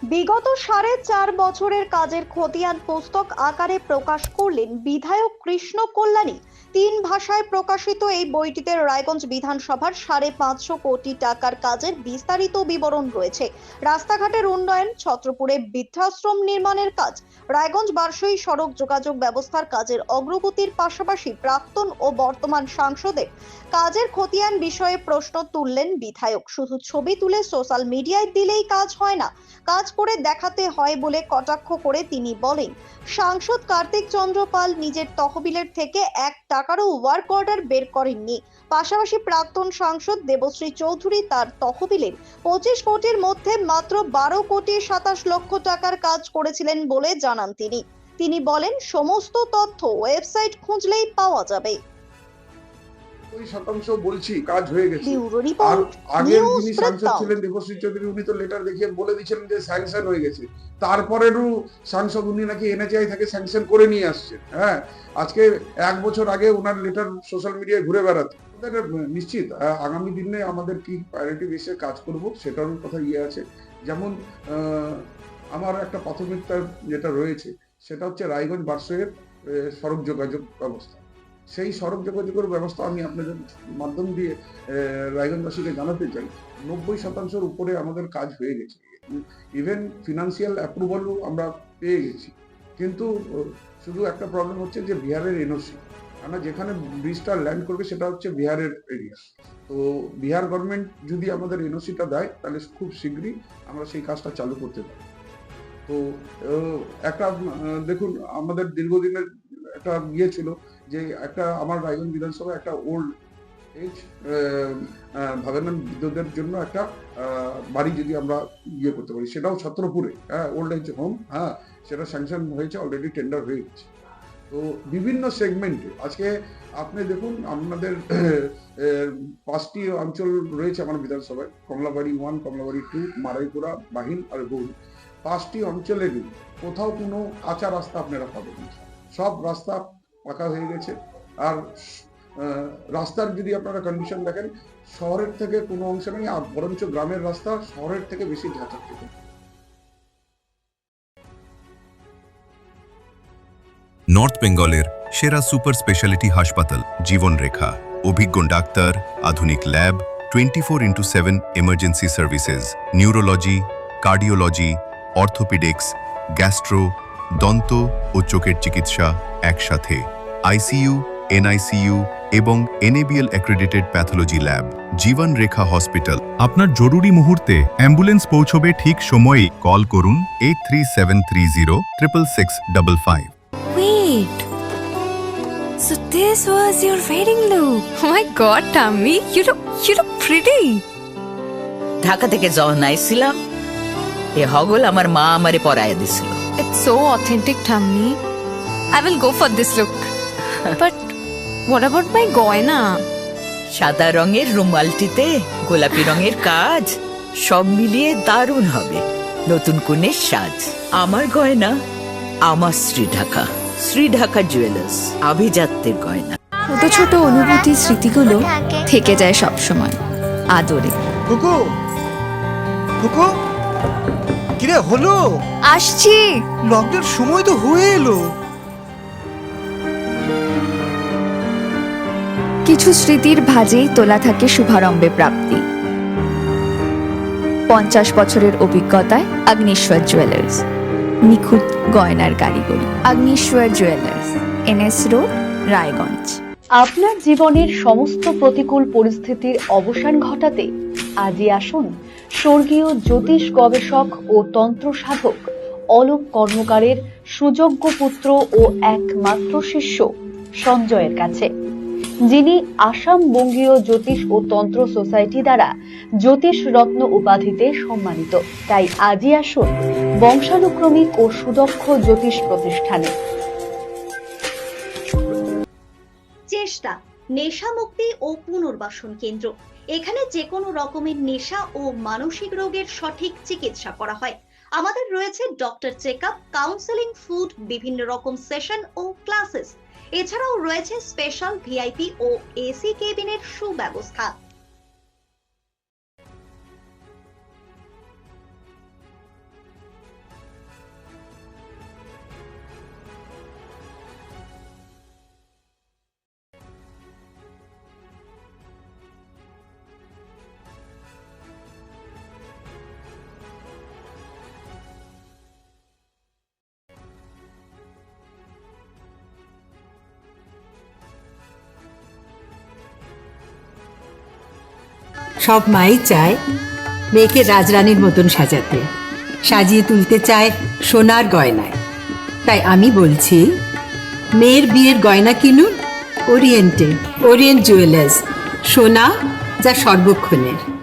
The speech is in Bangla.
বিগত 4.5 বছরের কাজের খতিয়ান পুস্তক আকারে প্রকাশ করলেন বিধায়ক কৃষ্ণ কল্যাণী। 3 ভাষায় প্রকাশিত এই বইটিতে রায়গঞ্জ বিধানসভার 550 কোটি টাকার কাজের বিস্তারিত বিবরণ রয়েছে। রাস্তাঘাটের উন্নয়ন, ছত্রপুরে বৃদ্ধাশ্রম নির্মাণের কাজ, রায়গঞ্জ বারসই সড়ক যোগাযোগ ব্যবস্থার কাজের অগ্রগতির পাশাপাশি প্রাক্তন ও বর্তমান সাংসদের কাজের খতিয়ান বিষয়ে প্রশ্ন তুললেন বিধায়ক। শুধু ছবি তুলে সোশ্যাল মিডিয়ায় দিলেই কাজ হয় না, কাজ করে দেখাতে হয় বলে কটাক্ষ করে তিনি বলেন, সাংসদ কার্তিক চন্দ্র পাল নিজের তহবিলের থেকে 1 টাকারও ওয়ার্ক অর্ডার বের করেননি। পাশাপাশি প্রাক্তন সাংসদ দেবশ্রী চৌধুরী তার তহবিলের 25 কোটির মধ্যে মাত্র 12 কোটি 27 লক্ষ টাকার কাজ করেছিলেন বলে জানান তিনি। তিনি বলেন, সমস্ত তথ্য ওয়েবসাইট খুঁজলেই পাওয়া যাবে। 90% বলছি কাজ হয়ে গেছে। ব্যুরো আর রিপোর্ট, আগের নিউজ যিনি সাংসদ বৃত্তান্ত। ছিলেন দেবশ্রী চৌধুরী, উনি তো লেটার দেখিয়ে বলে দিয়েছিলেন যে স্যাংশন হয়ে গেছে। তারপরেরও সাংসদ উনি নাকি এনএচআই থেকে স্যাংশন করে নিয়ে আসছেন। হ্যাঁ, আজকে 1 বছর আগে ওনার লেটার সোশ্যাল মিডিয়ায় ঘুরে বেড়াচ্ছে। নিশ্চিত আগামী দিনে আমাদের কি প্রায়োরিটি বেসে কাজ করব সেটারও কথা আছে। যেমন আমার একটা প্রাথমিকতা যেটা রয়েছে সেটা হচ্ছে রায়গঞ্জ বারসইয়ের সড়ক যোগাযোগ ব্যবস্থা। সেই সড়ক যোগাযোগের ব্যবস্থা আমি আপনাদের মাধ্যম দিয়ে রায়গঞ্জবাসীকে জানাতে চাই, 90% উপরে আমাদের কাজ হয়ে গেছে। ইভেন ফিনান্সিয়াল অ্যাপ্রুভালও আমরা পেয়ে গেছি। কিন্তু শুধু একটা প্রবলেম হচ্ছে যে বিহারের এনওসি, আমরা যেখানে ব্রিজটা ল্যান্ড করবে সেটা হচ্ছে বিহারের এরিয়া। তো বিহার গভর্নমেন্ট যদি আমাদের এনওসিটা দেয় তাহলে খুব শীঘ্রই আমরা সেই কাজটা চালু করতে পারি। তো একটা দেখুন, আমাদের দীর্ঘদিনের একটা ছিল যে একটা আমার রায়গঞ্জ বিধানসভা একটা ওল্ড এজ ভাবেন বৃদ্ধদের জন্য একটা বাড়ি যদি আমরা করতে পারি, সেটাও ছত্রপুরে, ওল্ড এজ হোম, সেটা স্যাংশন হয়েছে, অলরেডি টেন্ডার হয়ে গেছে। তো বিভিন্ন সেগমেন্টে আজকে আপনি দেখুন, আপনাদের 5টি অঞ্চল রয়েছে আমার বিধানসভায়, কমলাবাড়ি 1, কমলাবাড়ি 2, মারাইপুরা, বাহিন আর গৌরী। 5টি অঞ্চলেরই কোথাও কোনো কাঁচা রাস্তা আপনারা পাবেন না, সব রাস্তা পাকা হয়ে গেছে। আর রাস্তার যদি আপনারা কন্ডিশন দেখেন, শহরের থেকে কোনো অংশ নেই, আর বরঞ্চ গ্রামের রাস্তা শহরের থেকে বেশি ঝাঁচাচ্ছে। নর্থ বেঙ্গলের সেরা সুপার স্পেশালিটি হাসপাতাল জীবনরেখা, অভিজ্ঞ ডাক্তার, আধুনিক lab, 24x7 emergency services, neurology, cardiology, orthopaedics, gastro, দন্ত ও চোখের চিকিৎসা একসাথে, আইসিইউ, এনআইসিইউ এবং এনএবিএল অ্যাক্রেডিটেড প্যাথোলজি ল্যাব। জীবন রেখা হসপিটাল। আপনার জরুরি মুহূর্তে অ্যাম্বুলেন্স পৌঁছবে ঠিক সময়ে। কল করুন 83730 66655। Wait. So this was your wedding look. Oh my god, Tammy, you look pretty. Dhaka থেকে যখন আইছিলাম, এ হগল আমার মা আমারে পরায় দিছিল। It's so authentic, Tammy. I will go for this look. But what about my goina? সাদা রঙের রুমালটিতে গোলাপি রঙের কাজ, সব মিলিয়ে দারুণ হবে নতুন কনের সাজ। আমার গয়না আমার শ্রী ঢাকা জুয়েলার্স, আভিজাত্যের গয়না। ছোট ছোট অনুভূতি, স্মৃতিগুলো থেকে যায় সব সময় আদরে। কুকু কুকু, কিরে হলো? আসছি। লকডাউন সময় তো হয়ে এলো। কিছু স্মৃতির ভাজেই তোলা থাকে শুভারম্ভে প্রাপ্তি। 50 বছরের অভিজ্ঞতায় অগ্নিশ্বর জুয়েলার্স, নিখুঁত গয়নার কারিগরি। Agnishwar jewellers, NS road, Raiganj. আপনার জীবনের সমস্ত প্রতিকূল পরিস্থিতির অবসান ঘটাতে আজই আসুন স্বর্গীয় জ্যোতিষ গবেষক ও তন্ত্র সাধক অলোক কর্মকারের সুযোগ্য পুত্র ও একমাত্র শিষ্য সঞ্জয়ের কাছে, যিনি আসাম বঙ্গীয় জ্যোতিষ ও তন্ত্র সোসাইটি দ্বারা জ্যোতিষ রত্ন উপাধিতে সম্মানিত। তাই আজই আসুন বংশানুক্রমিক ও সুদক্ষ জ্যোতিষ প্রতিষ্ঠানে। চেষ্টা নেশা মুক্তি ও পুনর্বাসন কেন্দ্র। এখানে যে কোনো রকমের নেশা ও মানসিক রোগের সঠিক চিকিৎসা করা হয়। আমাদের রয়েছে ডক্টর চেকআপ, কাউন্সেলিং, ফুড, বিভিন্ন রকম সেশন ও ক্লাসেস। এছাড়াও রয়েছে স্পেশাল ভিআইপি ও এসি কেবিনের সুব্যবস্থা। সব মাই চায় মেয়েকে রাজরানীর মতন সাজাতে, সাজিয়ে তুলতে চায় সোনার গয়নায়। তাই আমি বলছি মেয়ের বিয়ের গয়না কিনুন ওরিয়েন্টে, ওরিয়েন্ট জুয়েলার্স, সোনা যা সর্বক্ষণের।